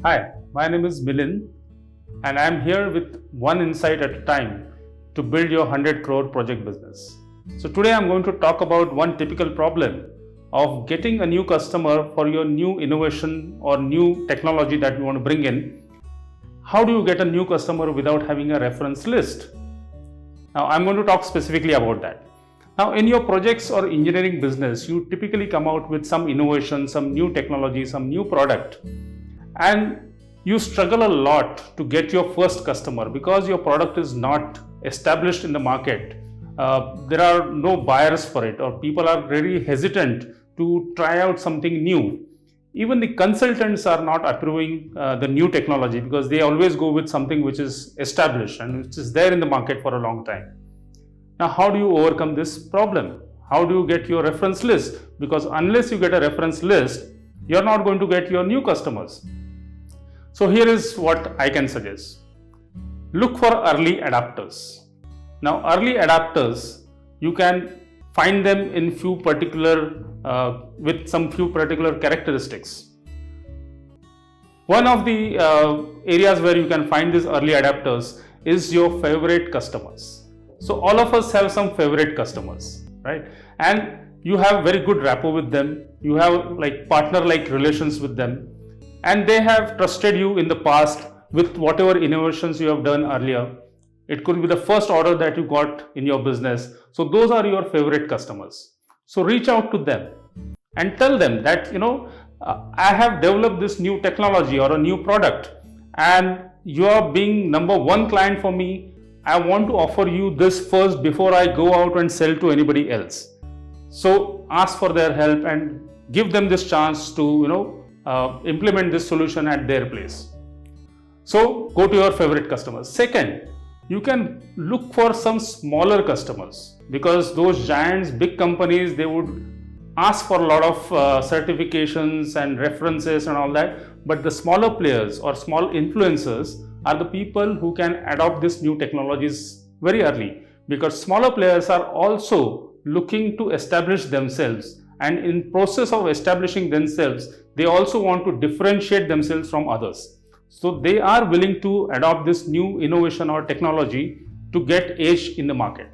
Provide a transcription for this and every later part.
Hi, my name is Milind and I am here with one insight at a time to build your 100 crore project business. So today I am going to talk about one typical problem of getting a new customer for your new innovation or new technology that you want to bring in. How do you get a new customer without having a reference list? Now I'm going to talk specifically about that. Now in your projects or engineering business, you typically come out with some innovation, some new technology, some new product, and you struggle a lot to get your first customer because your product is not established in the market. There are no buyers for it, or people are very hesitant to try out something new. Even the consultants are not approving the new technology because they always go with something which is established and which is there in the market for a long time. Now, how do you overcome this problem? How do you get your reference list? Because unless you get a reference list, you're not going to get your new customers. So here is what I can suggest. Look for early adopters. Now, early adopters, you can find them in few particular with some few particular characteristics. One of the areas where you can find these early adopters is your favorite customers. So all of us have some favorite customers, right? And you have very good rapport with them. You have like partner-like relations with them, and they have trusted you in the past with whatever innovations you have done earlier. It could be the first order that you got in your business. So those are your favorite customers. So reach out to them and tell them that, I have developed this new technology or a new product, and you are being number one client for me. I want to offer you this first before I go out and sell to anybody else. So ask for their help and give them this chance to, implement this solution at their place. So go to your favorite customers. Second, you can look for some smaller customers, because those giants, big companies, they would ask for a lot of certifications and references and all that. But the smaller players or small influencers are the people who can adopt these new technologies very early, because smaller players are also looking to establish themselves, and in process of establishing themselves, they also want to differentiate themselves from others. So they are willing to adopt this new innovation or technology to get edge in the market.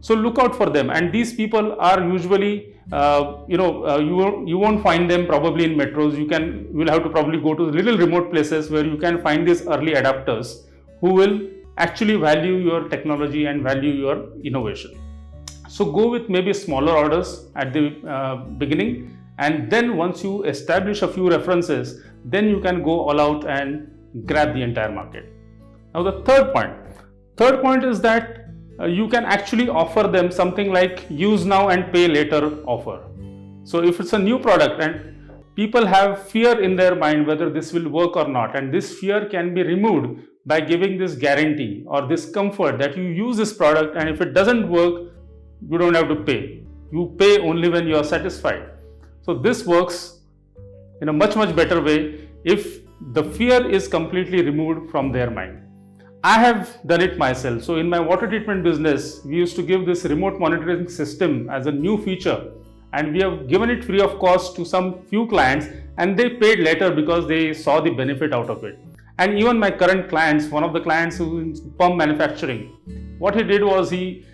So look out for them, and these people are usually you won't find them probably in metros. You will have to probably go to little remote places where you can find these early adopters who will actually value your technology and value your innovation. So go with maybe smaller orders at the beginning, and then once you establish a few references, then you can go all out and grab the entire market. Now the third point is that you can actually offer them something like use now and pay later offer. So if it's a new product and people have fear in their mind whether this will work or not, and this fear can be removed by giving this guarantee or this comfort that you use this product, and if it doesn't work, you don't have to pay. You pay only when you are satisfied. So this works in a much better way if the fear is completely removed from their mind. I have done it myself. So in my water treatment business, we used to give this remote monitoring system as a new feature, and we have given it free of cost to some few clients, and they paid later because they saw the benefit out of it. And even my current clients, one of the clients who is pump manufacturing, what he did was he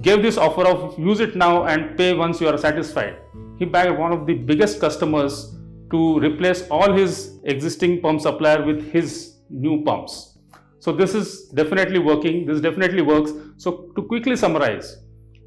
gave this offer of use it now and pay once you are satisfied. He bagged one of the biggest customers to replace all his existing pump supplier with his new pumps. So this is definitely working. This definitely works. So to quickly summarize,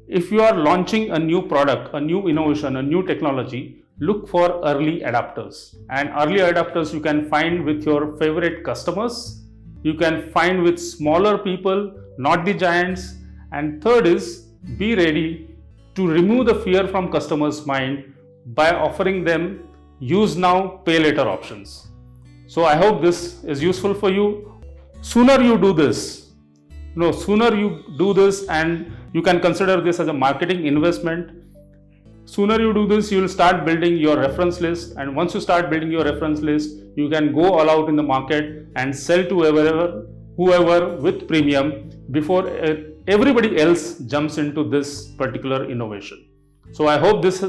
if you are launching a new product, a new innovation, a new technology, look for early adopters. And early adopters you can find with your favorite customers. You can find with smaller people, not the giants. And third is, be ready to remove the fear from customers' mind by offering them use now, pay later options. So I hope this is useful for you. Sooner you do this, and you can consider this as a marketing investment. Sooner you do this, you will start building your reference list, and once you start building your reference list, you can go all out in the market and sell to whoever with premium before everybody else jumps into this particular innovation. So I hope this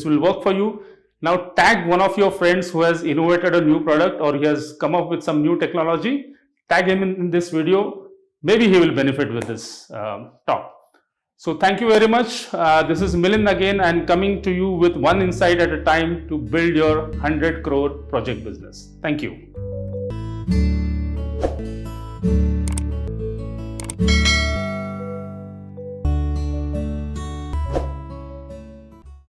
will work for you. Now tag one of your friends who has innovated a new product or he has come up with some new technology. Tag him in this video. Maybe he will benefit with this talk. So thank you very much. This is Milind again and coming to you with one insight at a time to build your 100 crore project business. Thank you.